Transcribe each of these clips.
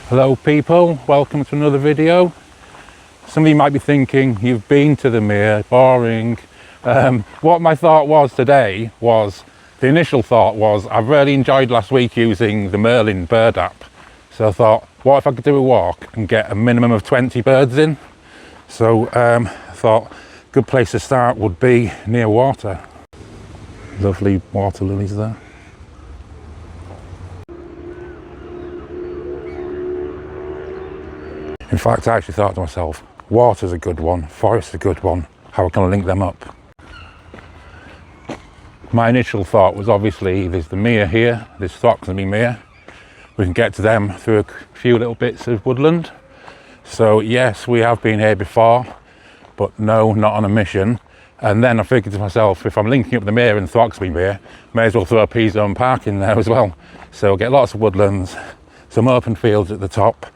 Hello people, welcome to another video. Some of you might be thinking, you've been to the mere, boring. What my thought was today was, the initial thought was, I've really enjoyed last week using the Merlin bird app. So I thought, what if I could do a walk and get a minimum of 20 birds in? So I thought a good place to start would be near water. Lovely water lilies there. In fact, I actually thought to myself, water's a good one, forest's a good one, how can I link them up? My initial thought was obviously there's the mere here, there's Throxley Mere. We can get to them through a few little bits of woodland. So yes, we have been here before, but no, not on a mission. And then I figured to myself, if I'm linking up the mere and Throxley Mere, may as well throw a P-zone park in there as well. So we'll get lots of woodlands, some open fields at the top,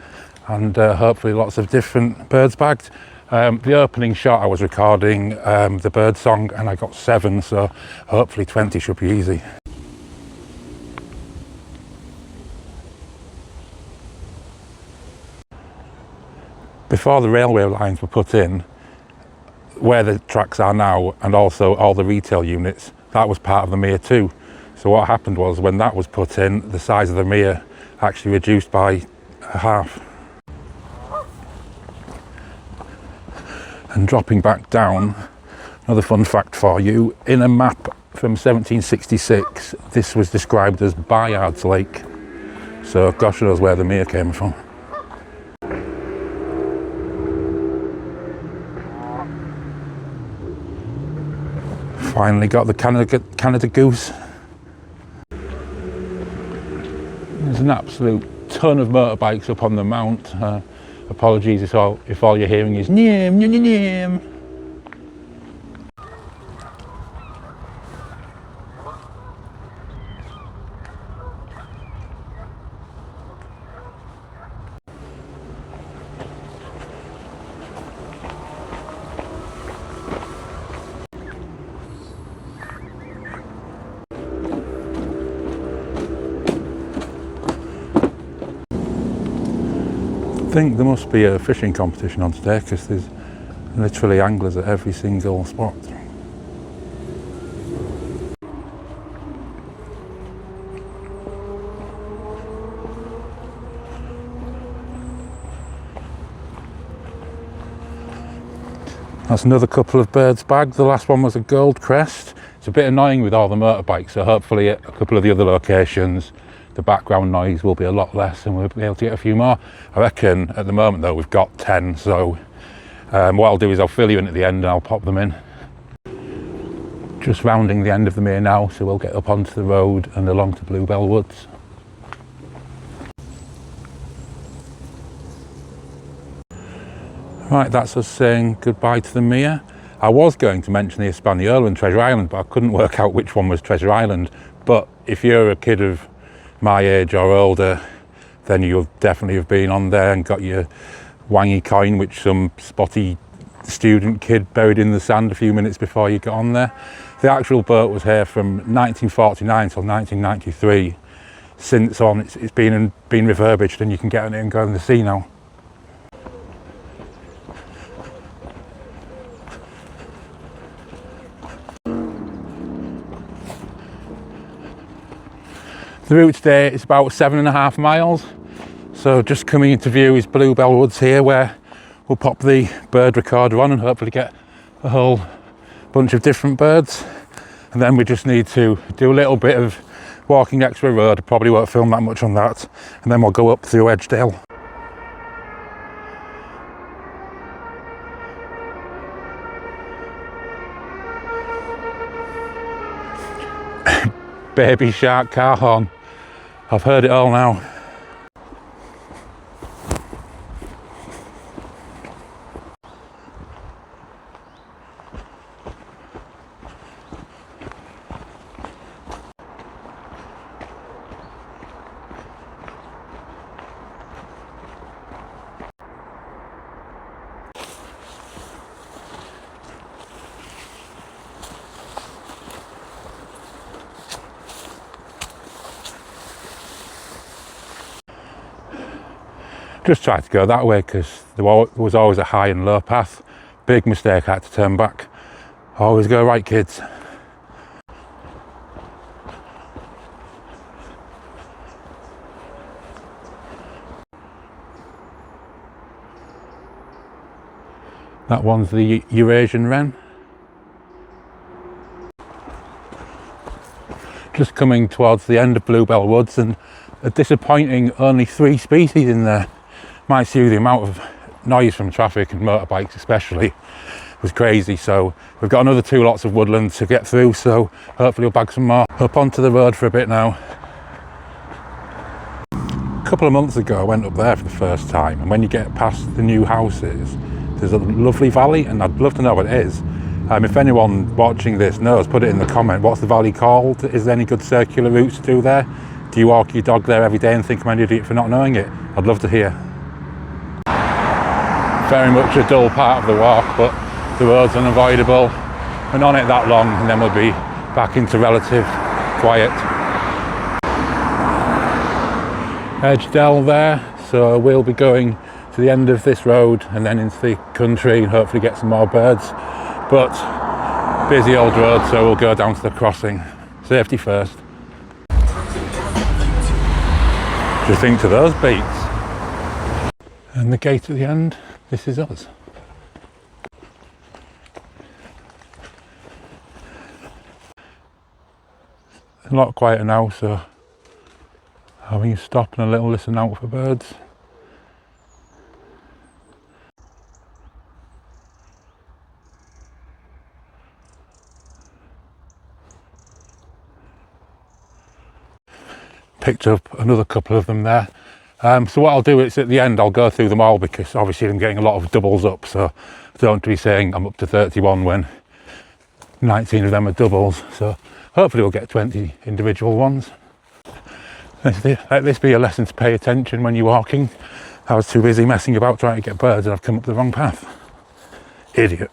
and hopefully lots of different birds bagged. The opening shot I was recording the bird song and I got 7, so hopefully 20 should be easy. Before the railway lines were put in, where the tracks are now and also all the retail units, that was part of the mere too. So what happened was when that was put in, the size of the mere actually reduced by half. And dropping back down, another fun fact for you, in a map from 1766, this was described as Bayard's Lake. So gosh knows where the mere came from. Finally got the Canada goose. There's an absolute ton of motorbikes up on the mount. Apologies if all you're hearing is neem, neem, neem. I think there must be a fishing competition on today because there's literally anglers at every single spot. That's another couple of birds bagged. The last one was a gold crest. It's a bit annoying with all the motorbikes, so hopefully at a couple of the other locations the background noise will be a lot less and we'll be able to get a few more. I reckon at the moment though we've got 10, so what I'll do is I'll fill you in at the end and I'll pop them in. Just rounding the end of the mere now, so we'll get up onto the road and along to Bluebell Woods. Right, that's us saying goodbye to the mere. I was going to mention the Hispaniola and Treasure Island, but I couldn't work out which one was Treasure Island. But if you're a kid of my age or older, then you'll definitely have been on there and got your wangy coin, which some spotty student kid buried in the sand a few minutes before you got on there. The actual boat was here from 1949 till 1993. Since on, it's been refurbished and you can get on it and go in the sea now. The route today is about 7.5 miles. So just coming into view is Bluebell Woods here, where we'll pop the bird recorder on and hopefully get a whole bunch of different birds. And then we just need to do a little bit of walking extra road. I probably won't film that much on that. And then we'll go up through Edgedale. Baby shark car horn. I've heard it all now. Just tried to go that way because there was always a high and low path. Big mistake, I had to turn back. Always go right, kids. That one's the Eurasian wren. Just coming towards the end of Bluebell Woods, and a disappointing only 3 species in there. Might see the amount of noise from traffic and motorbikes especially was crazy. So we've got another 2 lots of woodland to get through, so hopefully we'll bag some more. Up onto the road for a bit now. A couple of months ago I went up there for the first time, and when you get past the new houses there's a lovely valley, and I'd love to know what it is. If anyone watching this knows, put it in the comment. What's the valley called? Is there any good circular routes to do there? Do you walk your dog there every day and think I'm an idiot for not knowing it? I'd love to hear. Very much a dull part of the walk, but the road's unavoidable. And on it that long, and then we'll be back into relative quiet. Edgedale there, so we'll be going to the end of this road and then into the country and hopefully get some more birds. But busy old road, so we'll go down to the crossing. Safety first. Just think to those beats. And the gate at the end, this is us. A lot quieter now, so having a stop and a little listen out for birds. Picked up another couple of them there. So what I'll do is at the end I'll go through them all, because obviously I'm getting a lot of doubles up, so I don't want to be saying I'm up to 31 when 19 of them are doubles. So hopefully we'll get 20 individual ones. Let this be a lesson to pay attention when you're walking. I was too busy messing about trying to get birds and I've come up the wrong path. Idiot.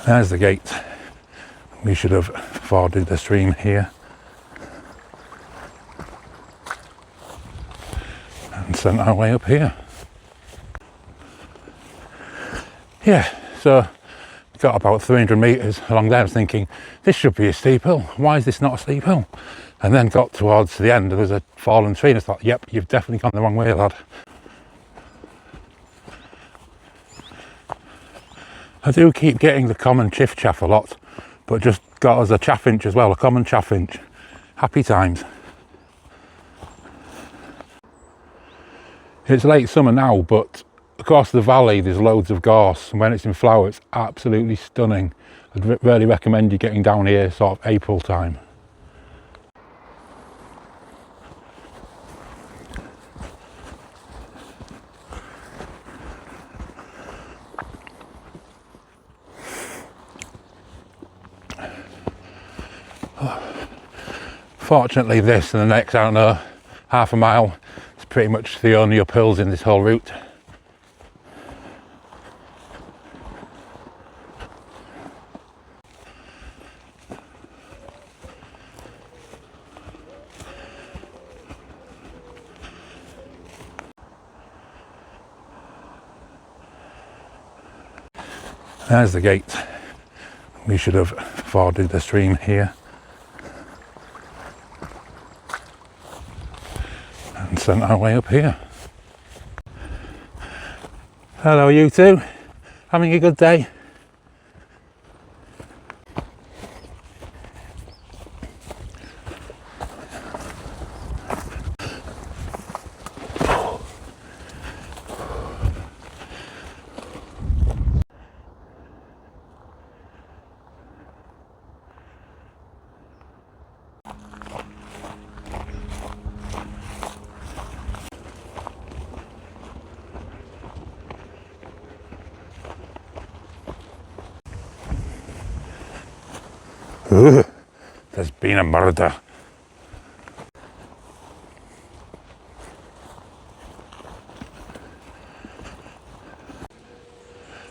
There's the gate. We should have forded the stream here. And sent our way up here. Yeah, so got about 300 metres along there. I was thinking, this should be a steep hill. Why is this not a steep hill? And then got towards the end, there was a fallen tree, and I thought, yep, you've definitely gone the wrong way, lad. I do keep getting the common chiff chaff a lot, but just got us a chaffinch as well, a common chaffinch. Happy times. It's late summer now, but across the valley there's loads of gorse, and when it's in flower it's absolutely stunning. I'd really recommend you getting down here sort of April time. Fortunately this and the next, I don't know, half a mile, it's pretty much the only uphills in this whole route. There's the gate. We should have forded the stream here. And sent our way up here. Hello you two, having a good day? Ugh, there's been a murder.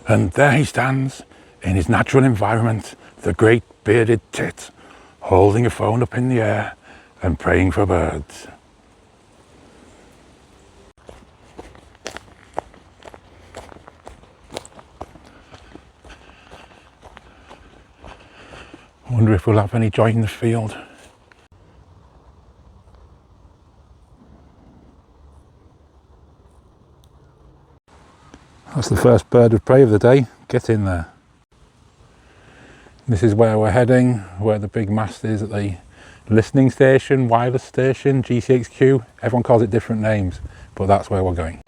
And there he stands, in his natural environment, the great bearded tit, holding a phone up in the air and praying for birds. Wonder if we'll have any joy in the field. That's the first bird of prey of the day. Get in there. This is where we're heading, where the big mast is at the listening station, wireless station, GCHQ. Everyone calls it different names, but that's where we're going.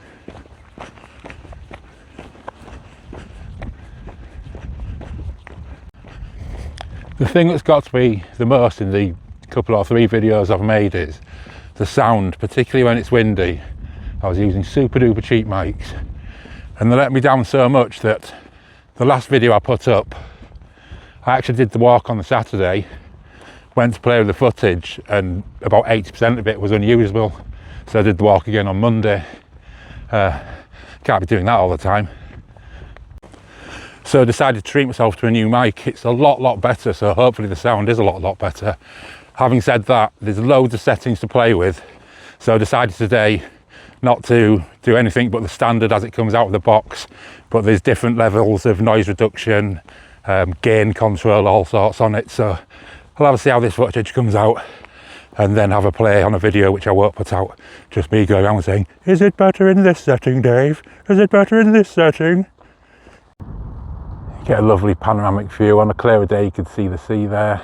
The thing that's got to me the most in the couple or three videos I've made is the sound, particularly when it's windy. I was using super duper cheap mics and they let me down so much that the last video I put up, I actually did the walk on the Saturday, went to play with the footage and about 80% of it was unusable. So I did the walk again on Monday. Can't be doing that all the time. So I decided to treat myself to a new mic. It's a lot better, so hopefully the sound is a lot better. Having said that, there's loads of settings to play with. So I decided today not to do anything but the standard as it comes out of the box, but there's different levels of noise reduction, gain control, all sorts on it. So I'll have to see how this footage comes out and then have a play on a video which I won't put out. Just me going around saying, is it better in this setting, Dave? Is it better in this setting? You get a lovely panoramic view. On a clearer day you could see the sea there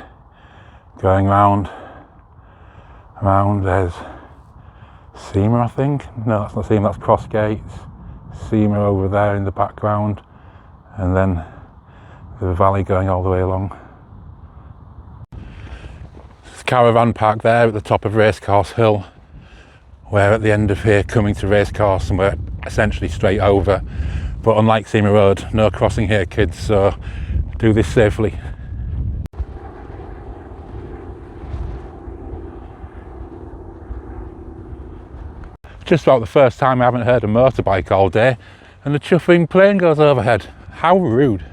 going round. There's Seamer, I think. No, that's not Seamer, that's Cross Gates. Seamer over there in the background, and then the valley going all the way along. There's a caravan park there at the top of Racecourse Hill. We're at the end of here coming to Racecourse and we're essentially straight over. But unlike Seamer Road, no crossing here, kids, so do this safely. Just about the first time I haven't heard a motorbike all day and the chuffing plane goes overhead. How rude.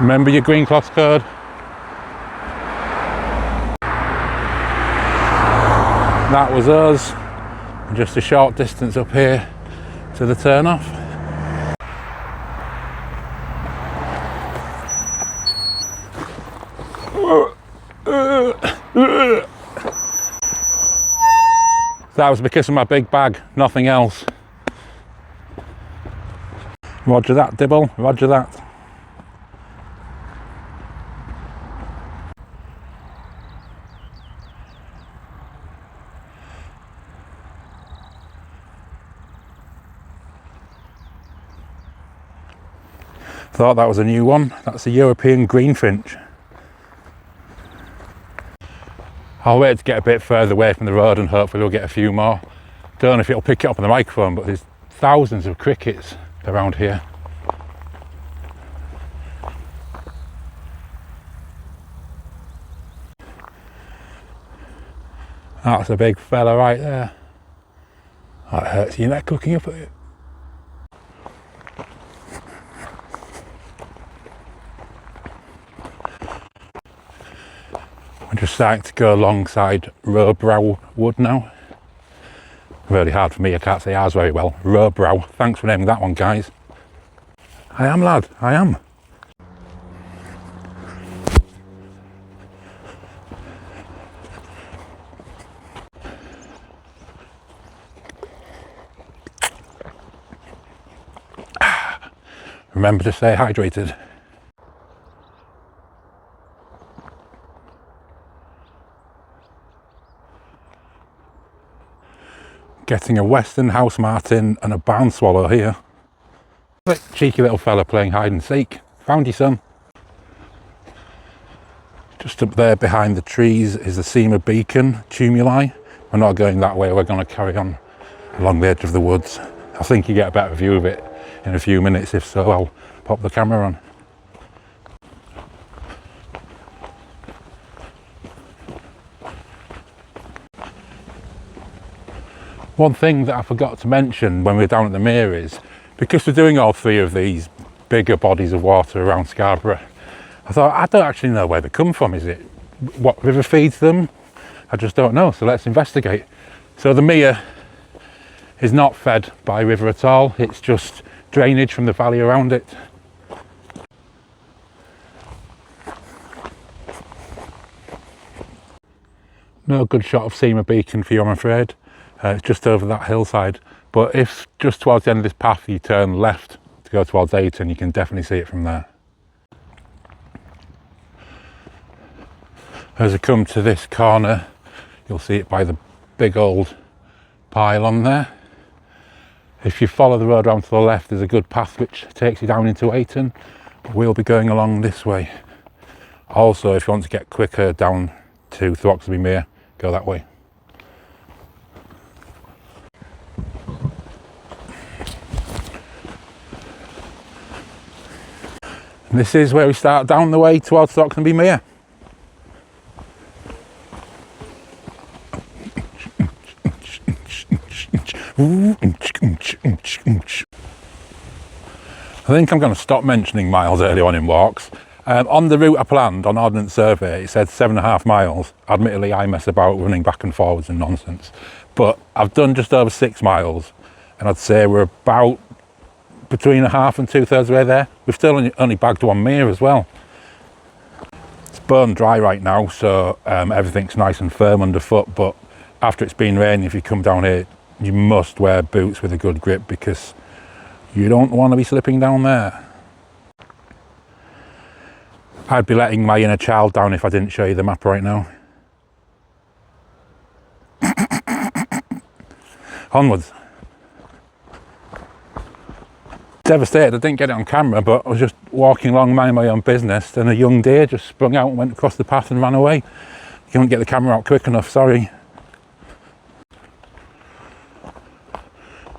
Remember your green cloth code. That was us. Just a short distance up here to the turn off. That was because of my big bag, nothing else. Roger that, Dibble, roger that. Thought that was a new one. That's a European greenfinch. I'll wait to get a bit further away from the road and hopefully we'll get a few more. Don't know if it'll pick it up on the microphone, but there's thousands of crickets around here. That's a big fella right there. That hurts your neck looking up at it. I'm just starting to go alongside Rowbrow Wood now. Really hard for me, I can't say ours very well. Rowbrow, thanks for naming that one, guys. I am, lad, I am. Remember to stay hydrated. Getting a western house martin and a barn swallow here. Cheeky little fella playing hide and seek. Found you, son. Just up there behind the trees is the Seamer Beacon tumuli. We're not going that way, we're going to carry on along the edge of the woods. I think you get a better view of it in a few minutes. If so, I'll pop the camera on. One thing that I forgot to mention when we were down at the mere is, because we're doing all three of these bigger bodies of water around Scarborough, I thought, I don't actually know where they come from. Is it what river feeds them? I just don't know, so let's investigate. So the mere is not fed by river at all. It's just drainage from the valley around it. No good shot of Seamer Beacon for you, I'm afraid. It's just over that hillside. But if just towards the end of this path you turn left to go towards Ayton, you can definitely see it from there. As I come to this corner, you'll see it by the big old pile on there. If you follow the road around to the left, there's a good path which takes you down into Ayton. We'll be going along this way. Also, if you want to get quicker down to Throxby Mere, go that way. And this is where we start down the way towards Throxby Mere. I think I'm going to stop mentioning miles early on in walks. On the route I planned on Ordnance Survey, it said 7.5 miles. Admittedly, I mess about running back and forwards and nonsense. But I've done just over 6 miles, and I'd say we're about between a half and 2/3 of the way there. We've still only bagged one mere as well. It's bone dry right now, so everything's nice and firm underfoot, but after it's been raining, if you come down here, you must wear boots with a good grip because you don't want to be slipping down there. I'd be letting my inner child down if I didn't show you the map right now. Onwards. Devastated I didn't get it on camera, but I was just walking along minding my own business and a young deer just sprung out and went across the path and ran away. You couldn't get the camera out quick enough, sorry.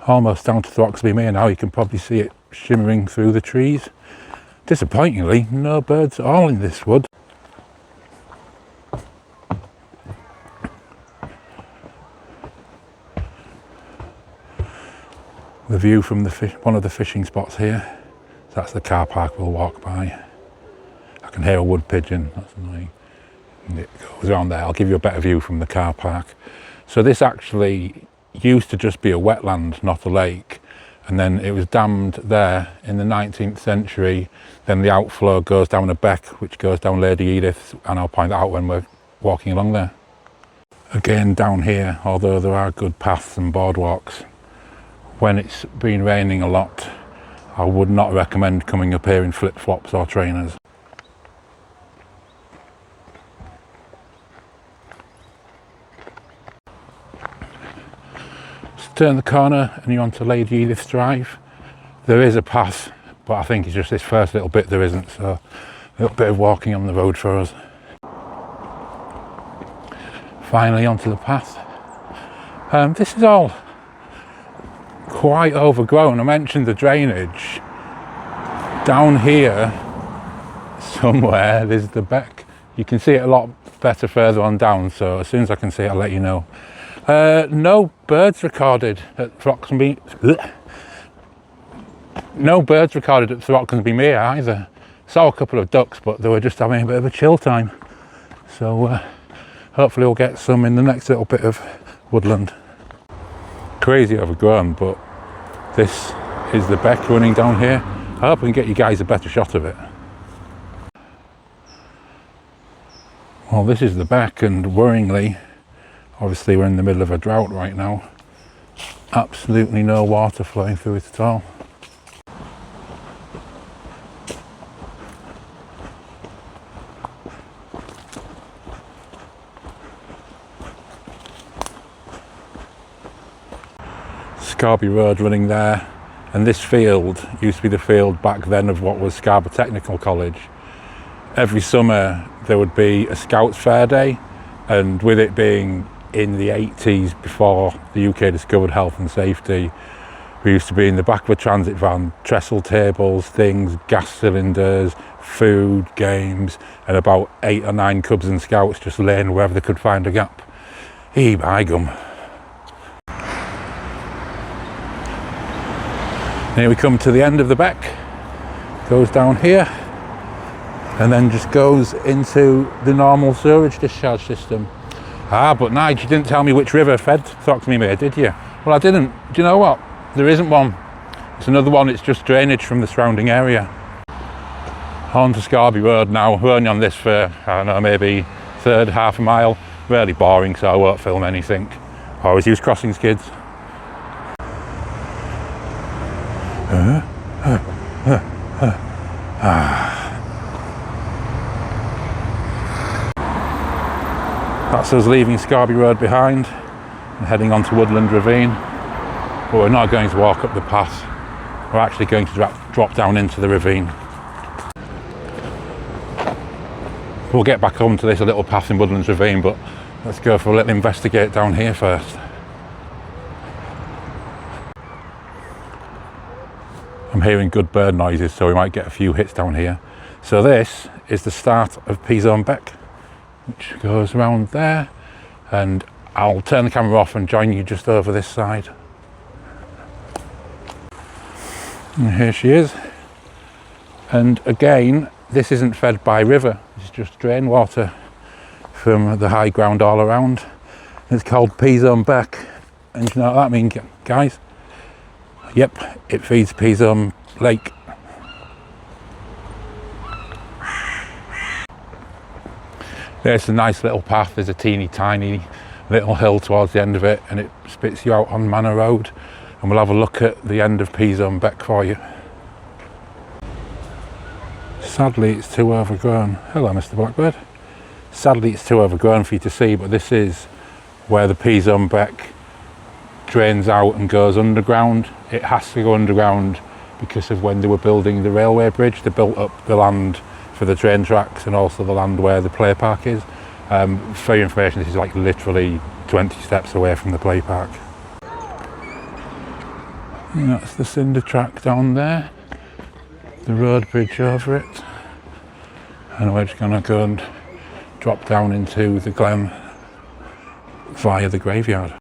Almost down to Throxby Mere now, you can probably see it shimmering through the trees. Disappointingly, no birds at all in this wood. The view from one of the fishing spots here, that's the car park we'll walk by. I can hear a wood pigeon, that's annoying. And it goes around there. I'll give you a better view from the car park. So this actually used to just be a wetland, not a lake. And then it was dammed there in the 19th century. Then the outflow goes down a beck, which goes down Lady Edith, and I'll point that out when we're walking along there. Again, down here, although there are good paths and boardwalks, when it's been raining a lot, I would not recommend coming up here in flip-flops or trainers. Turn the corner and you're onto Lady Edith's Drive. There is a path, but I think it's just this first little bit there isn't, so a little bit of walking on the road for us. Finally onto the path. This is all quite overgrown. I mentioned the drainage. Down here somewhere there's the beck. You can see it a lot better further on down, so as soon as I can see it I'll let you know. No birds recorded at Throxby. No birds recorded at Throxby Mere either. Saw a couple of ducks, but they were just having a bit of a chill time. So hopefully we'll get some in the next little bit of woodland. Crazy overgrown, but this is the beck running down here. I hope I can get you guys a better shot of it. Well, this is the beck, and worryingly, obviously we're in the middle of a drought right now. Absolutely no water flowing through it at all. Scarborough Road running there, and this field used to be the field back then of what was Scarborough Technical College. Every summer there would be a Scouts Fair Day, and with it being in the 80s, before the UK discovered health and safety, we used to be in the back of a transit van, trestle tables, things, gas cylinders, food, games, and about 8 or 9 Cubs and Scouts just laying wherever they could find a gap. By gum. Here we come to the end of the beck, goes down here, and then just goes into the normal sewerage discharge system. But Nigel, you didn't tell me which river fed Throxby Mere, did you? Well, I didn't. Do you know what? There isn't one. It's another one. It's just drainage from the surrounding area. On to Scarborough Road now. We're only on this for, I don't know, maybe third, half a mile. Really boring, so I won't film anything. I always use crossing skids. That's us leaving Scarborough Road behind and heading on to Woodland Ravine. But we're not going to walk up the path. We're actually going to drop down into the ravine. We'll get back onto this little path in Woodlands Ravine, but let's go for a little investigate down here first. I'm hearing good bird noises, so we might get a few hits down here. So this is the start of P-Zone Beck, which goes around there, and I'll turn the camera off and join you just over this side. And here she is. And again, this isn't fed by river, it's just drain water from the high ground all around. It's called P-Zone Beck. And you know what that means, guys? Yep, it feeds P-Zone Lake. There's a nice little path. There's a teeny tiny little hill towards the end of it, and it spits you out on Manor Road. And we'll have a look at the end of P-Zone Beck for you. Sadly, it's too overgrown. Hello, Mr. Blackbird. Sadly, it's too overgrown for you to see, but this is where the P-Zone Beck drains out and goes underground. It has to go underground because of when they were building the railway bridge. They built up the land for the train tracks and also the land where the play park is. For your information, this is like literally 20 steps away from the play park. And that's the cinder track down there, the road bridge over it, and we're just going to go and drop down into the glen via the graveyard.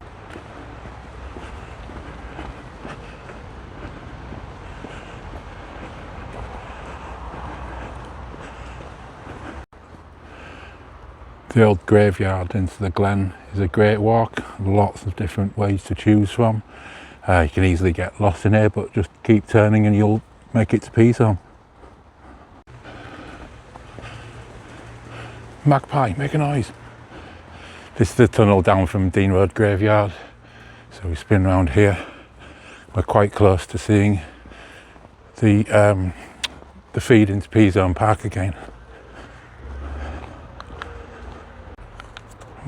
The old graveyard into the glen is a great walk, lots of different ways to choose from. You can easily get lost in here, but just keep turning and you'll make it to P-Zone. Magpie, make a noise. This is the tunnel down from Dean Road Graveyard. So we spin round here. We're quite close to seeing the feed into P-Zone Park again.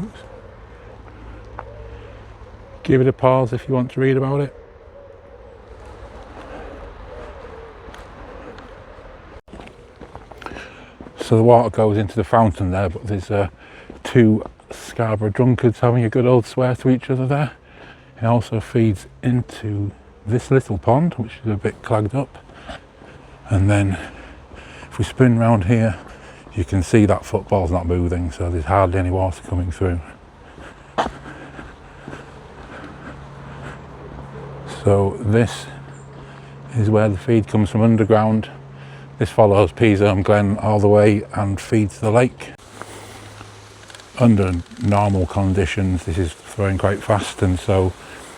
Oops. Give it a pause if you want to read about it. So the water goes into the fountain there, but there's two Scarborough drunkards having a good old swear to each other there. It also feeds into this little pond, which is a bit clogged up. And then if we spin round here, you can see that football's not moving, so there's hardly any water coming through. So this is where the feed comes from underground. This follows P-Zone Glen all the way and feeds the lake. Under normal conditions, this is flowing quite fast, and so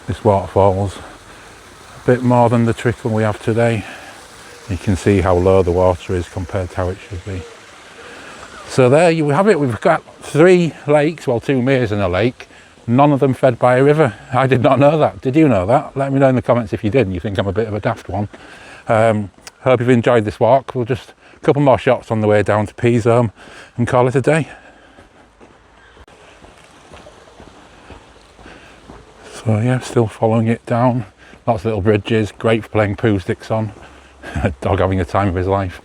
this waterfall's a bit more than the trickle we have today. You can see how low the water is compared to how it should be. So there you have it. We've got 3 lakes, well, 2 meres and a lake, none of them fed by a river. I did not know that. Did you know that? Let me know in the comments if you did and you think I'm a bit of a daft one. Hope you've enjoyed this walk. We'll just a couple more shots on the way down to P-Zone and call it a day. So yeah, still following it down. Lots of little bridges, great for playing poo sticks on. A dog having the time of his life.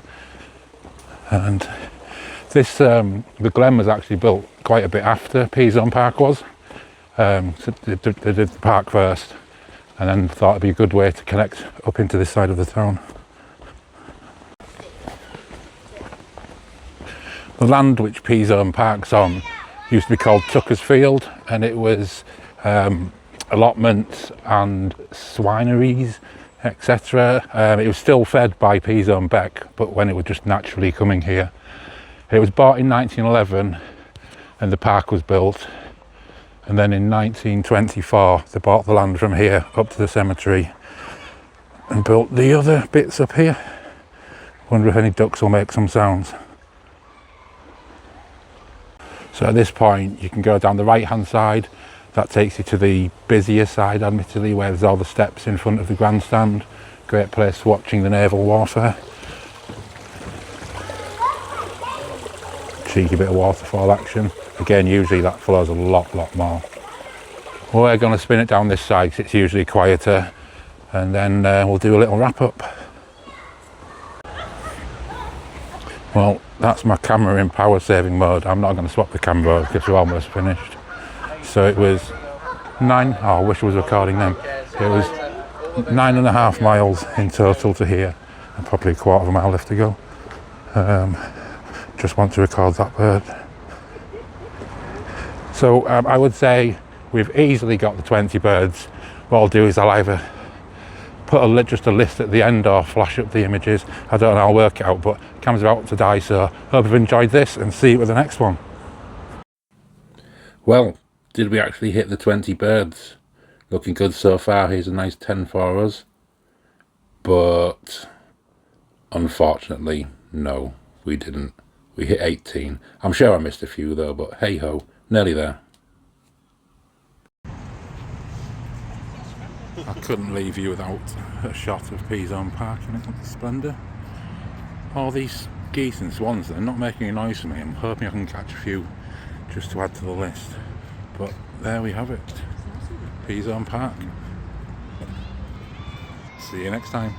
And this, the glen was actually built quite a bit after P-Zone Park was. So they did the park first and then thought it'd be a good way to connect up into this side of the town. The land which P-Zone Park's on used to be called Tucker's Field, and it was allotments and swineries, etc. It was still fed by P-Zone Beck, but when it was just naturally coming here. It was bought in 1911 and the park was built, And then in 1924, they bought the land from here up to the cemetery and built the other bits up here. Wonder if any ducks will make some sounds. So at this point, you can go down the right-hand side. That takes you to the busier side, admittedly, where there's all the steps in front of the grandstand. Great place watching the naval warfare. Cheeky bit of waterfall action. Again, usually that flows a lot more. We're going to spin it down this side because it's usually quieter, and then we'll do a little wrap up. Well, that's my camera in power saving mode. I'm not going to swap the camera because we're almost finished. So it was I wish I was recording them. It was 9.5 miles in total to here, and probably a quarter of a mile left to go. Just want to record that bird. So I would say we've easily got the 20 birds. What I'll do is I'll either put just a list at the end or flash up the images. I don't know, I'll work it out, but camera's about to die, so hope you've enjoyed this and see you with the next one. Well, did we actually hit the 20 birds? Looking good so far. Here's a nice 10 for us. But unfortunately, no, we didn't. We hit 18. I'm sure I missed a few though, but hey ho, nearly there. I couldn't leave you without a shot of Peazone Park in its splendour. All these geese and swans, they're not making a noise for me. I'm hoping I can catch a few just to add to the list. But there we have it. Peazone Park. See you next time.